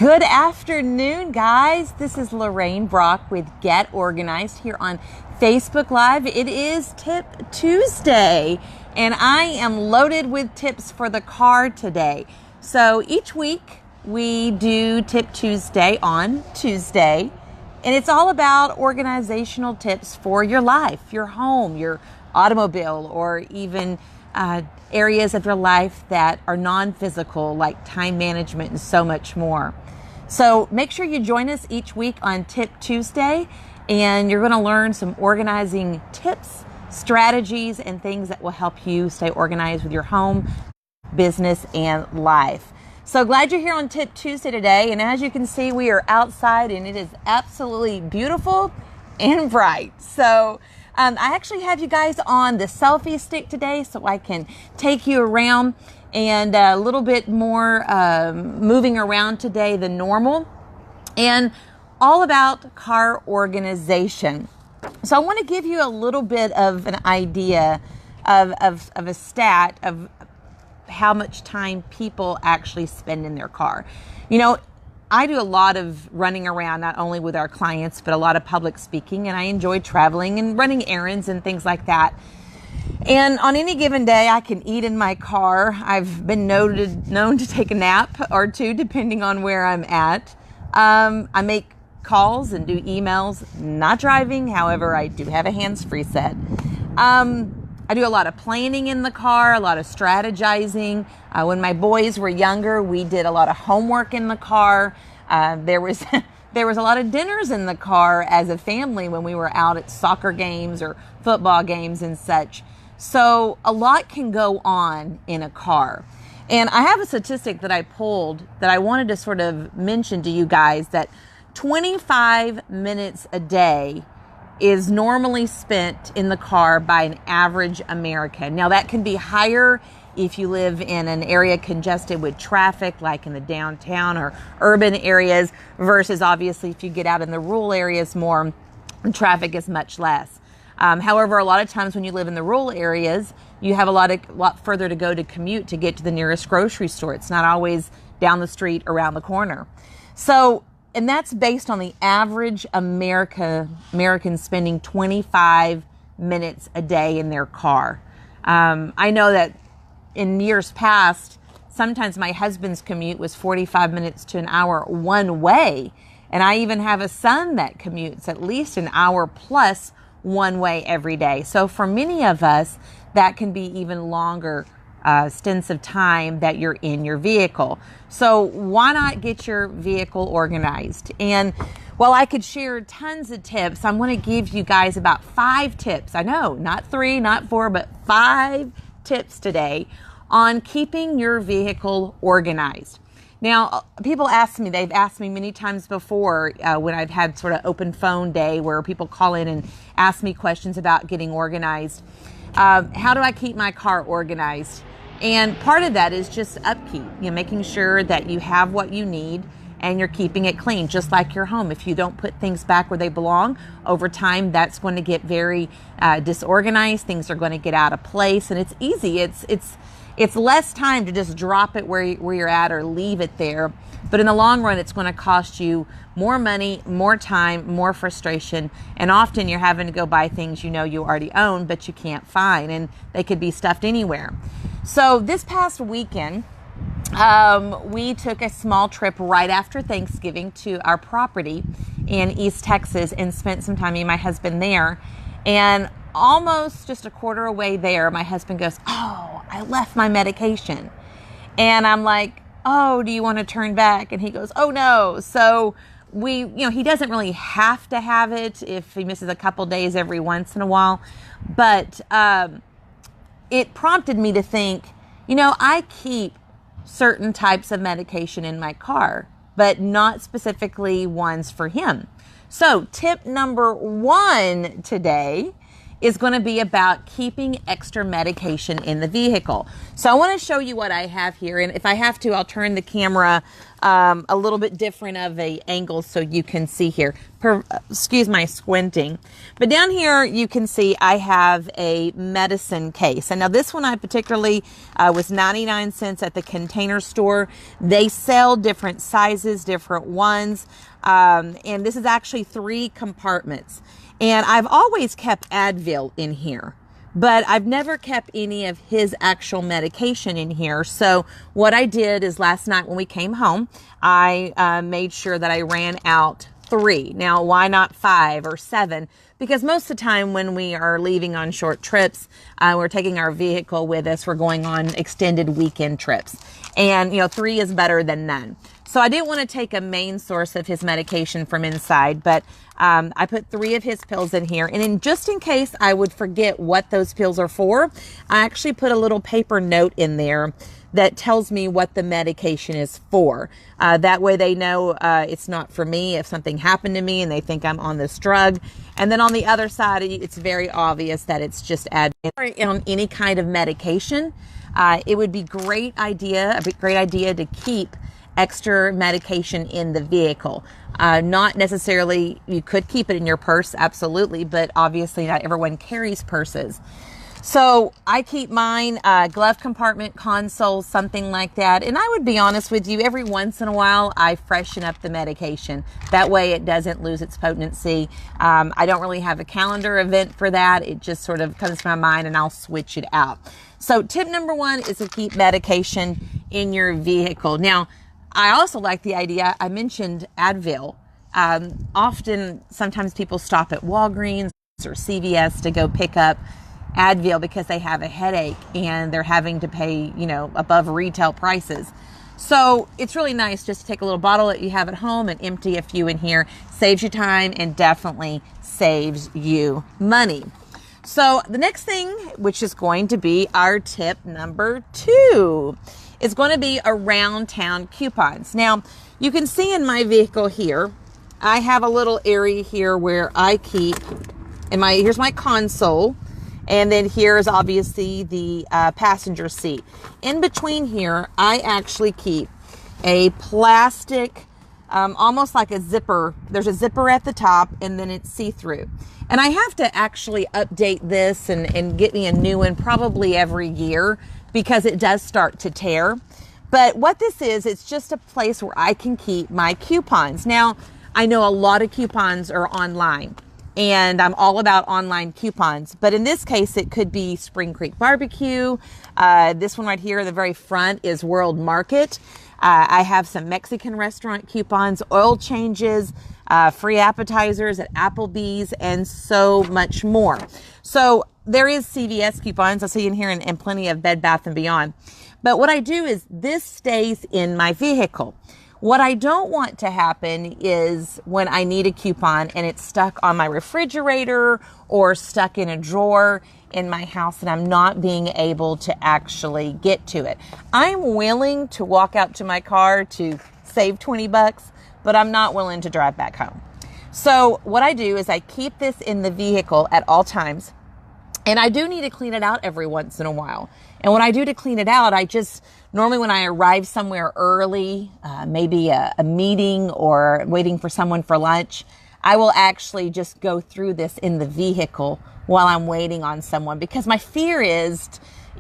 Good afternoon, guys. This is Lorraine Brock with Get Organized here on Facebook Live. It is Tip Tuesday, and I am loaded with tips for the car today. So each week we do Tip Tuesday on Tuesday, and it's all about organizational tips for your life, your home, your automobile, or even areas of your life that are non-physical, like time management and so much more. So make sure you join us each week on Tip Tuesday, and you're going to learn some organizing tips, strategies, and things that will help you stay organized with your home, business, and life. So glad you're here on Tip Tuesday today. And as you can see, we are outside and it is absolutely beautiful and bright. So I actually have you guys on the selfie stick today so I can take you around and a little bit more moving around today than normal, and all about car organization. So I want to give you a little bit of an idea of a stat of how much time people actually spend in their car. You know, I do a lot of running around, not only with our clients, but a lot of public speaking, and I enjoy traveling and running errands and things like that. And on any given day, I can eat in my car. I've been known to take a nap or two, depending on where I'm at. I make calls and do emails, not driving. However, I do have a hands-free set. I do a lot of planning in the car, a lot of strategizing. When my boys were younger, we did a lot of homework in the car. There was a lot of dinners in the car as a family when we were out at soccer games or football games and such. So a lot can go on in a car. And I have a statistic that I pulled that I wanted to sort of mention to you guys, that 25 minutes a day is normally spent in the car by an average American. Now that can be higher if you live in an area congested with traffic, like in the downtown or urban areas, versus obviously if you get out in the rural areas more, traffic is much less. However, a lot of times when you live in the rural areas, you have a lot further to go to commute to get to the nearest grocery store. It's not always down the street, around the corner. So, and that's based on the average American spending 25 minutes a day in their car. I know that in years past, sometimes my husband's commute was 45 minutes to an hour one way. And I even have a son that commutes at least an hour plus one way every day. So for many of us, that can be even longer stints of time that you're in your vehicle. So why not get your vehicle organized? And while I could share tons of tips, I'm going to give you guys about 5 tips. I know, not 3, not 4, but 5 tips today on keeping your vehicle organized. Now, people they've asked me many times before when I've had sort of open phone day where people call in and ask me questions about getting organized. How do I keep my car organized? And part of that is just upkeep, making sure that you have what you need and you're keeping it clean, just like your home. If you don't put things back where they belong, over time, that's going to get very disorganized. Things are going to get out of place, and it's easy. It's less time to just drop it where you're at or leave it there. But in the long run, it's going to cost you more money, more time, more frustration. And often you're having to go buy things you already own, but you can't find. And they could be stuffed anywhere. So this past weekend, we took a small trip right after Thanksgiving to our property in East Texas and spent some time, me and my husband, there. And almost just a quarter away there, my husband goes, "Oh, I left my medication." And I'm like, "Oh, do you want to turn back?" And he goes, "Oh no." So he doesn't really have to have it if he misses a couple days every once in a while. But it prompted me to think, I keep certain types of medication in my car, but not specifically ones for him. So tip number 1 today is going to be about keeping extra medication in the vehicle. So I want to show you what I have here. And if I have to, I'll turn the camera a little bit different of a angle so you can see here. Excuse my squinting. But down here, you can see I have a medicine case. And now this one I particularly was 99 cents at the Container Store. They sell different sizes, different ones. And this is actually 3 compartments. And I've always kept Advil in here, but I've never kept any of his actual medication in here. So what I did is last night when we came home, I made sure that I ran out 3. Now, why not 5 or 7? Because most of the time when we are leaving on short trips, we're taking our vehicle with us. We're going on extended weekend trips. And, 3 is better than none. So I didn't want to take a main source of his medication from inside, but I put 3 of his pills in here. And just in case I would forget what those pills are for, I actually put a little paper note in there that tells me what the medication is for. That way they know it's not for me if something happened to me and they think I'm on this drug. And then on the other side, it's very obvious that it's just Advil. On any kind of medication, it would be a great idea to keep extra medication in the vehicle. Not necessarily, you could keep it in your purse, absolutely, but obviously not everyone carries purses. So I keep mine, glove compartment, console, something like that. And I would be honest with you, every once in a while, I freshen up the medication. That way it doesn't lose its potency. I don't really have a calendar event for that. It just sort of comes to my mind and I'll switch it out. So tip number 1 is to keep medication in your vehicle. Now, I also like the idea, I mentioned Advil. Sometimes people stop at Walgreens or CVS to go pick up Advil because they have a headache and they're having to pay, above retail prices. So it's really nice just to take a little bottle that you have at home and empty a few in here. Saves you time and definitely saves you money. So the next thing, which is going to be our tip number 2, is going to be around town coupons. Now, you can see in my vehicle here, I have a little area here where I keep, here's my console, and then here's obviously the passenger seat. In between here, I actually keep a plastic, almost like a zipper. There's a zipper at the top, and then it's see-through. And I have to actually update this and get me a new one probably every year, because it does start to tear. But what this is, it's just a place where I can keep my coupons. Now, I know a lot of coupons are online, and I'm all about online coupons. But in this case, it could be Spring Creek Barbecue. This one right here in the very front is World Market. I have some Mexican restaurant coupons, oil changes, free appetizers at Applebee's, and so much more. So there is CVS coupons I see in here, and plenty of Bed Bath & Beyond. But what I do is this stays in my vehicle. What I don't want to happen is when I need a coupon and it's stuck on my refrigerator or stuck in a drawer in my house and I'm not being able to actually get to it. I'm willing to walk out to my car to save $20, but I'm not willing to drive back home. So what I do is I keep this in the vehicle at all times. And I do need to clean it out every once in a while. And what I do to clean it out, normally when I arrive somewhere early, maybe a meeting or waiting for someone for lunch, I will actually just go through this in the vehicle while I'm waiting on someone. Because my fear is,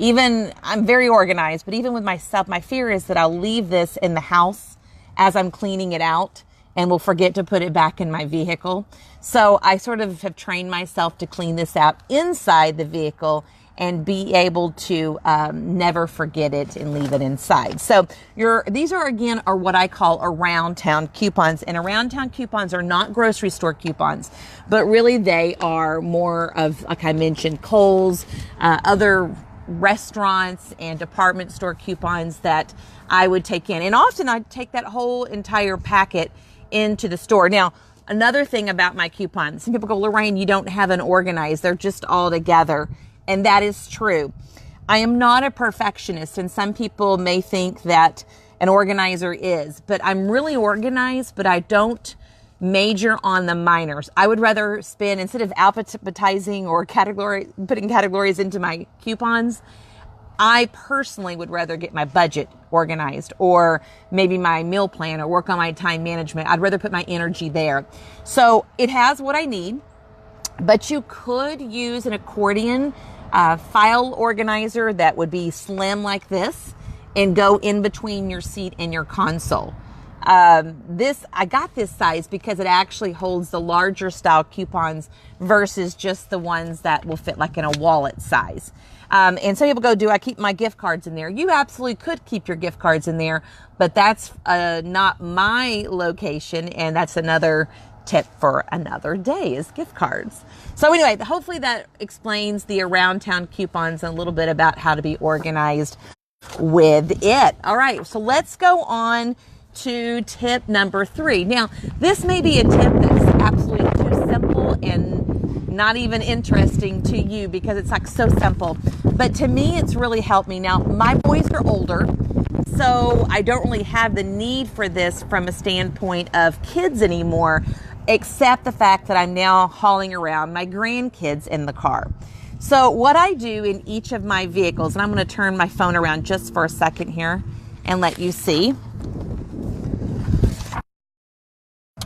I'm very organized, but even with myself, my fear is that I'll leave this in the house as I'm cleaning it out and will forget to put it back in my vehicle. So I sort of have trained myself to clean this out inside the vehicle and be able to never forget it and leave it inside. So these are what I call around town coupons. And around town coupons are not grocery store coupons, but really they are more of, like I mentioned, Kohl's, other restaurants and department store coupons that I would take in. And often I'd take that whole entire packet into the store. Now, another thing about my coupons, some people go, Lorraine, you don't have an organized. They're just all together. And that is true. I am not a perfectionist, and some people may think that an organizer is, but I'm really organized, but I don't major on the minors. I would rather spend, instead of alphabetizing or putting categories into my coupons, I personally would rather get my budget organized, or maybe my meal plan, or work on my time management. I'd rather put my energy there. So it has what I need, but you could use an accordion file organizer that would be slim like this and go in between your seat and your console. I got this size because it actually holds the larger style coupons versus just the ones that will fit like in a wallet size. And some people go, do I keep my gift cards in there? You absolutely could keep your gift cards in there, but that's not my location. And that's another tip for another day, is gift cards. So anyway, hopefully that explains the around town coupons and a little bit about how to be organized with it. All right, so let's go on to tip number 3. Now, this may be a tip that's absolutely too simple and not even interesting to you because it's like so simple, but to me it's really helped me. Now, my boys are older, so I don't really have the need for this from a standpoint of kids anymore, except the fact that I'm now hauling around my grandkids in the car. So what I do in each of my vehicles, and I'm going to turn my phone around just for a second here and let you see.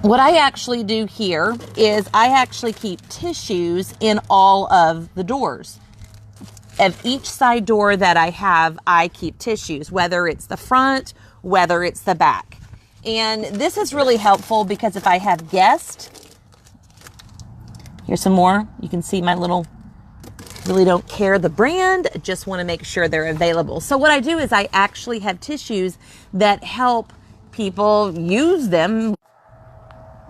What I actually do here is I actually keep tissues in all of the doors. Of each side door that I have, I keep tissues, whether it's the front, whether it's the back. And this is really helpful because if I have guests, here's some more. You can see my little, really don't care the brand, just want to make sure they're available. So what I do is I actually have tissues that help people use them,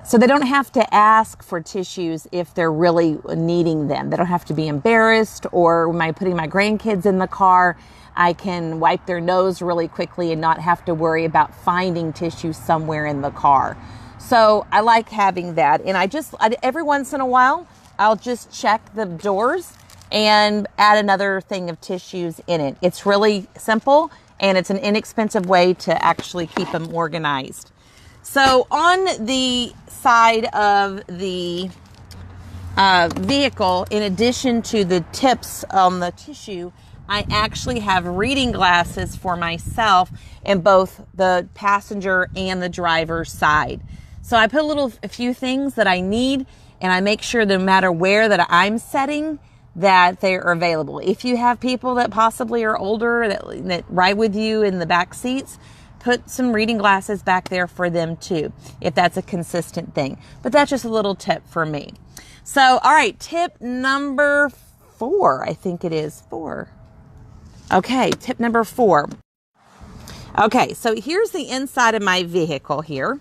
so they don't have to ask for tissues if they're really needing them. They don't have to be embarrassed, or when I'm putting my grandkids in the car, I can wipe their nose really quickly and not have to worry about finding tissue somewhere in the car. So I like having that. And every once in a while, I'll just check the doors and add another thing of tissues in it. It's really simple, and it's an inexpensive way to actually keep them organized. So on the side of the vehicle, in addition to the tips on the tissue, I actually have reading glasses for myself in both the passenger and the driver's side. So I put a few things that I need, and I make sure no matter where that I'm setting, that they are available. If you have people that possibly are older that ride with you in the back seats, put some reading glasses back there for them too, if that's a consistent thing. But that's just a little tip for me. So, all right, tip number 4, I think it is 4. Okay, tip number 4. Okay, so here's the inside of my vehicle here.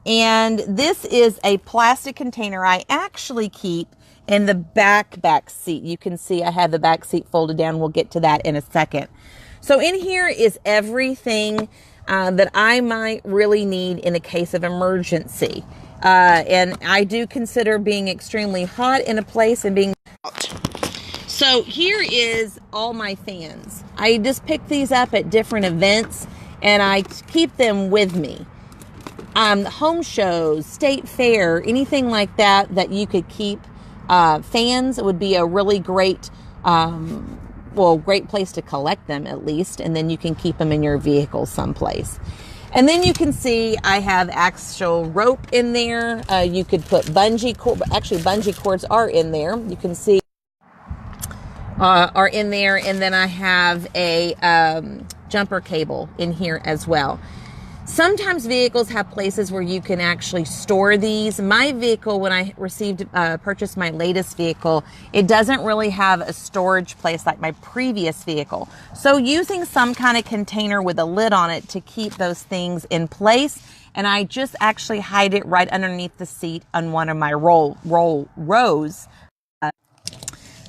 And this is a plastic container I actually keep in the back seat. You can see I have the back seat folded down. We'll get to that in a second. So in here is everything that I might really need in a case of emergency. And I do consider being extremely hot in a place and being out. So here is all my fans. I just pick these up at different events and I keep them with me. Home shows, state fair, anything like that you could keep fans would be a really great great place to collect them at least, and then you can keep them in your vehicle someplace. And then you can see I have actual rope in there. You could put bungee cord, actually bungee cords are in there. You can see are in there, and then I have a jumper cable in here as well. Sometimes vehicles have places where you can actually store these. My vehicle, when I purchased my latest vehicle, it doesn't really have a storage place like my previous vehicle. So using some kind of container with a lid on it to keep those things in place, and I just actually hide it right underneath the seat on one of my rows.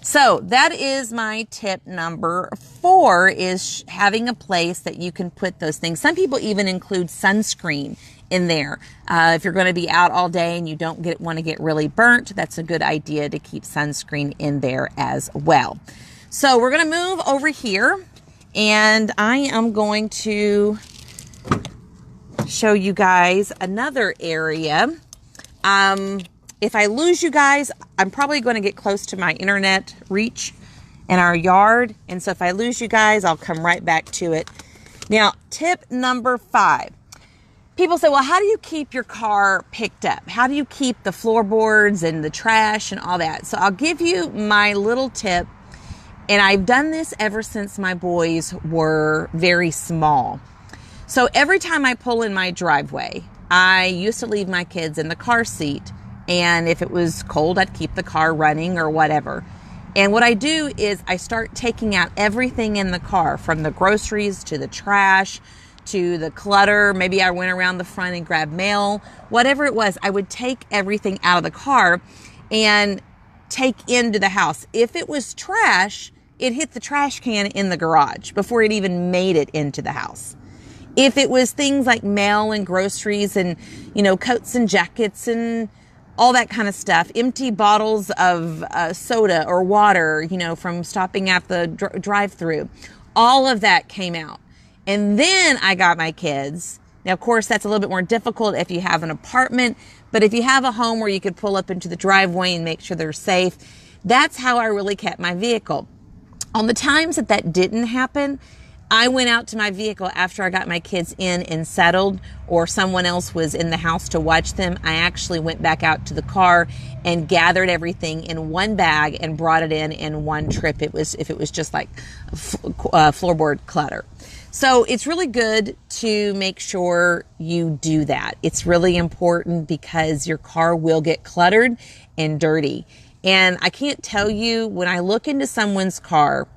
So that is my tip number 4, is having a place that you can put those things. Some people even include sunscreen in there. If you're going to be out all day and you don't want to get really burnt, that's a good idea to keep sunscreen in there as well. So we're going to move over here, and I am going to show you guys another area If I lose you guys, I'm probably going to get close to my internet reach in our yard. And so if I lose you guys, I'll come right back to it. Now, tip number 5. People say, well, how do you keep your car picked up? How do you keep the floorboards and the trash and all that? So I'll give you my little tip. And I've done this ever since my boys were very small. So every time I pull in my driveway, I used to leave my kids in the car seat. And if it was cold, I'd keep the car running or whatever. And what I do is I start taking out everything in the car, from the groceries to the trash to the clutter. Maybe I went around the front and grabbed mail. Whatever it was, I would take everything out of the car and take into the house. If it was trash, it hit the trash can in the garage before it even made it into the house. If it was things like mail and groceries and, coats and jackets and all that kind of stuff, empty bottles of soda or water, from stopping at the drive-through, all of that came out. And then I got my kids. Now, of course, that's a little bit more difficult if you have an apartment, but if you have a home where you could pull up into the driveway and make sure they're safe, that's how I really kept my vehicle. On the times that didn't happen, I went out to my vehicle after I got my kids in and settled, or someone else was in the house to watch them. I actually went back out to the car and gathered everything in one bag and brought it in one trip. If it was just like floorboard clutter. So it's really good to make sure you do that. It's really important because your car will get cluttered and dirty. And I can't tell you, when I look into someone's car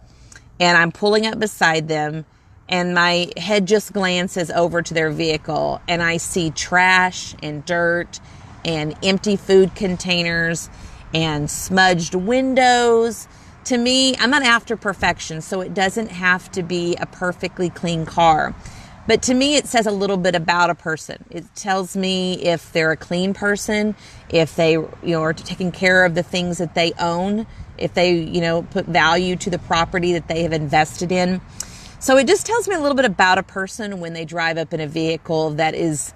and I'm pulling up beside them and my head just glances over to their vehicle and I see trash and dirt and empty food containers and smudged windows. To me, I'm not after perfection, so it doesn't have to be a perfectly clean car. But to me, it says a little bit about a person. It tells me if they're a clean person, if they, are taking care of the things that they own, if they, put value to the property that they have invested in. So it just tells me a little bit about a person when they drive up in a vehicle that is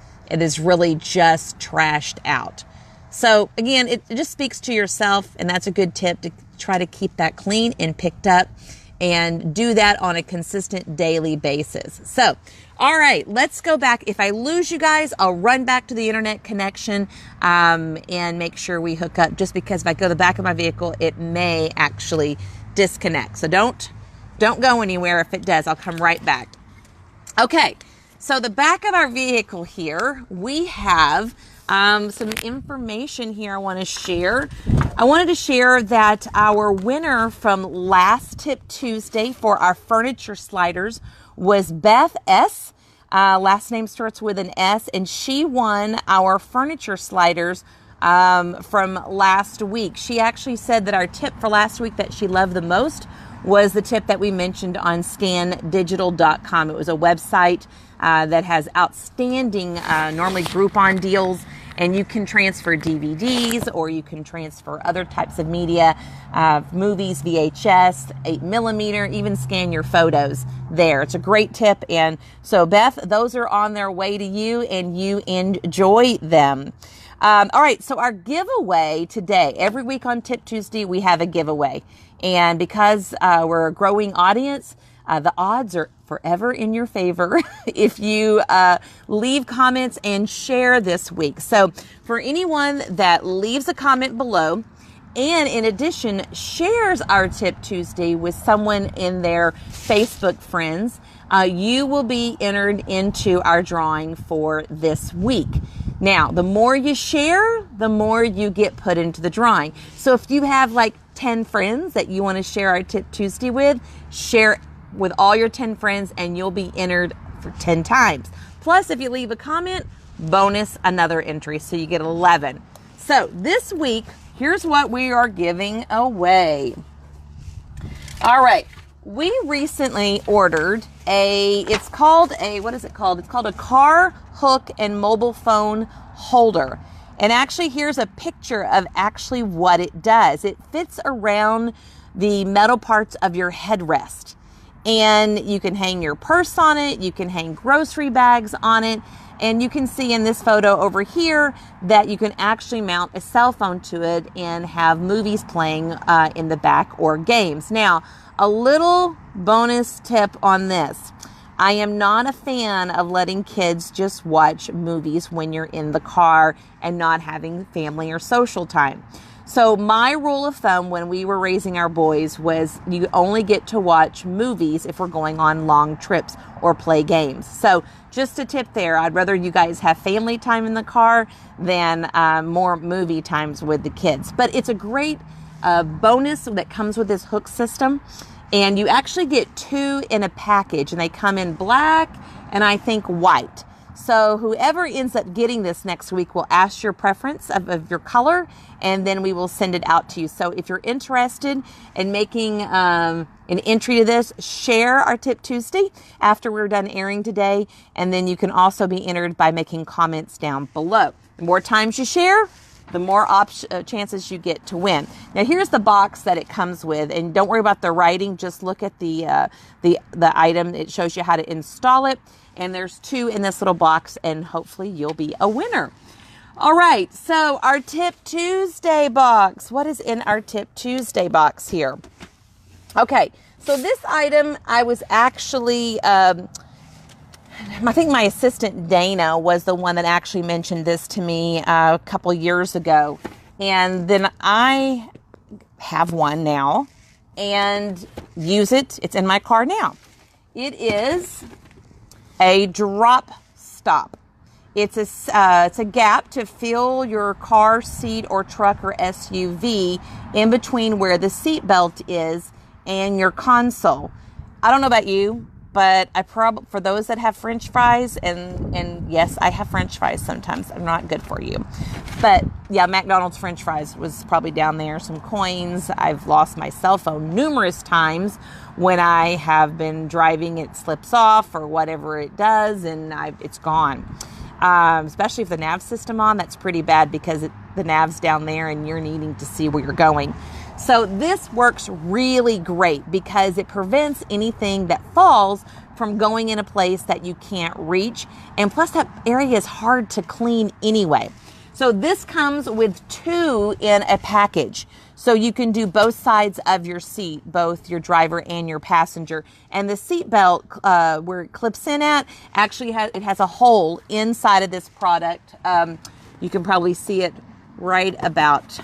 really just trashed out. So again, it just speaks to yourself, and that's a good tip to try to keep that clean and picked up and do that on a consistent daily basis. So, all right, let's go back. If I lose you guys, I'll run back to the internet connection and make sure we hook up, just because if I go to the back of my vehicle, it may actually disconnect. So don't go anywhere. If it does, I'll come right back. Okay, so the back of our vehicle here, we have some information here I want to share. I wanted to share that our winner from last Tip Tuesday for our furniture sliders was Beth S. Last name starts with an S, and she won our furniture sliders from last week. She actually said that our tip for last week that she loved the most was the tip that we mentioned on scandigital.com. It was a website that has outstanding, normally Groupon deals, and you can transfer DVDs or you can transfer other types of media, movies, VHS, 8mm, even scan your photos there. It's a great tip. And so, Beth, those are on their way to you, and you enjoy them. All right, so our giveaway today, every week on Tip Tuesday, we have a giveaway. And because we're a growing audience, the odds are forever in your favor if you leave comments and share this week. So for anyone that leaves a comment below, and in addition shares our Tip Tuesday with someone in their Facebook friends, you will be entered into our drawing for this week. Now, the more you share, the more you get put into the drawing. So if you have like 10 friends that you want to share our Tip Tuesday with, share with all your 10 friends and you'll be entered for 10 times. Plus, if you leave a comment, bonus another entry, so you get 11. So this week, here's what we are giving away. All right, we recently ordered it's called a car hook and mobile phone holder. And actually, here's a picture of actually what it does. It fits around the metal parts of your headrest. And you can hang your purse on it. You can hang grocery bags on it. And you can see in this photo over here that you can actually mount a cell phone to it and have movies playing in the back or games. Now, a little bonus tip on this. I am not a fan of letting kids just watch movies when you're in the car and not having family or social time. So my rule of thumb when we were raising our boys was you only get to watch movies if we're going on long trips or play games. So just a tip there. I'd rather you guys have family time in the car than more movie times with the kids. But it's a great bonus that comes with this hook system. And you actually get 2 in a package, and they come in black and I think white. So whoever ends up getting this next week will ask your preference of your color, and then we will send it out to you. So if you're interested in making an entry to this, share our Tip Tuesday after we're done airing today, and then you can also be entered by making comments down below. The more times you share, the more chances you get to win. Now here's the box that it comes with, and don't worry about the writing. Just look at the item. It shows you how to install it, and there's 2 in this little box, and hopefully you'll be a winner. All right, so our Tip Tuesday box. What is in our Tip Tuesday box here? Okay, so this item I was actually I think my assistant Dana was the one that actually mentioned this to me a couple years ago. And then I have one now and use it. It's in my car now. It is a drop stop. It's a gap to fill your car seat or truck or SUV in between where the seat belt is and your console. I don't know about you, but for those that have French fries, and yes, I have French fries sometimes. They're not good for you. But yeah, McDonald's French fries was probably down there. Some coins. I've lost my cell phone numerous times when I have been driving. It slips off or whatever it does, and it's gone. Especially if the nav system on, that's pretty bad because the nav's down there and you're needing to see where you're going. So this works really great because it prevents anything that falls from going in a place that you can't reach. And plus that area is hard to clean anyway. So this comes with 2 in a package. So you can do both sides of your seat, both your driver and your passenger. And the seat belt, where it clips in at, actually has a hole inside of this product. You can probably see it right about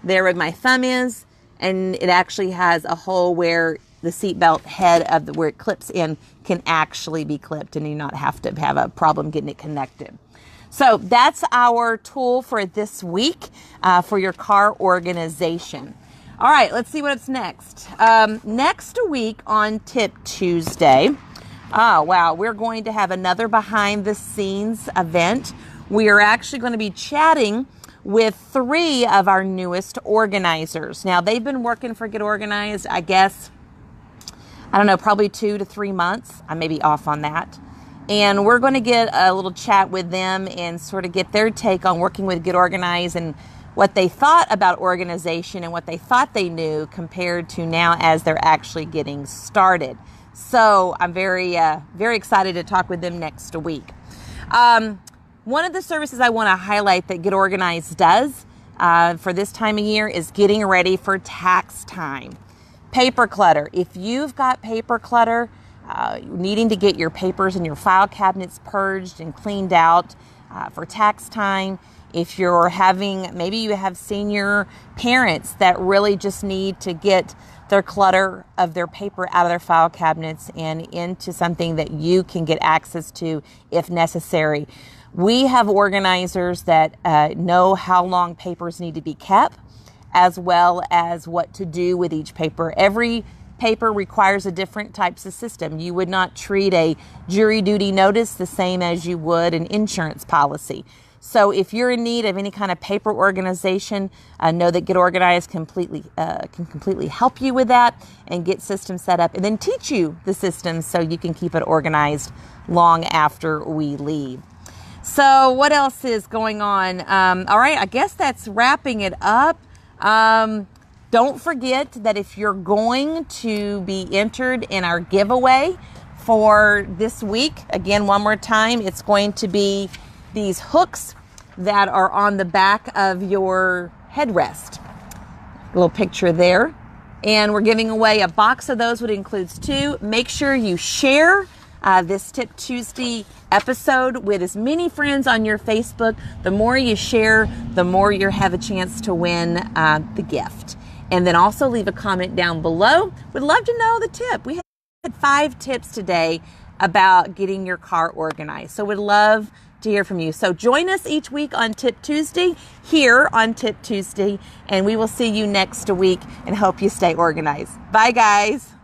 there where my thumb is, and it actually has a hole where the seatbelt head of where it clips in can actually be clipped, and you not have to have a problem getting it connected. So that's our tool for this week for your car organization. All right, let's see what's next. Next week on Tip Tuesday, we're going to have another behind the scenes event. We are actually going to be chatting with 3 of our newest organizers. Now, they've been working for Get Organized, I guess, I don't know, probably 2 to 3 months. I may be off on that. And we're going to get a little chat with them and sort of get their take on working with Get Organized and what they thought about organization and what they thought they knew compared to now as they're actually getting started. So I'm very excited to talk with them next week. One of the services I want to highlight that Get Organized does for this time of year is getting ready for tax time. Paper clutter. If you've got paper clutter, needing to get your papers and your file cabinets purged and cleaned out for tax time, if you're maybe you have senior parents that really just need to get their clutter of their paper out of their file cabinets and into something that you can get access to if necessary. We have organizers that know how long papers need to be kept, as well as what to do with each paper. Every paper requires a different types of system. You would not treat a jury duty notice the same as you would an insurance policy. So if you're in need of any kind of paper organization, know that Get Organized can completely help you with that and get systems set up and then teach you the systems so you can keep it organized long after we leave. So what else is going on? All right, I guess that's wrapping it up. Don't forget that if you're going to be entered in our giveaway for this week. Again, one more time, it's going to be these hooks that are on the back of your headrest. A little picture there. And we're giving away a box of those, which includes 2. Make sure you share this Tip Tuesday episode with as many friends on your Facebook. The more you share, the more you have a chance to win the gift. And then also leave a comment down below. We'd love to know the tip. We had 5 tips today about getting your car organized. So we'd love to hear from you. So join us each week on Tip Tuesday, here on Tip Tuesday, and we will see you next week and hope you stay organized. Bye, guys.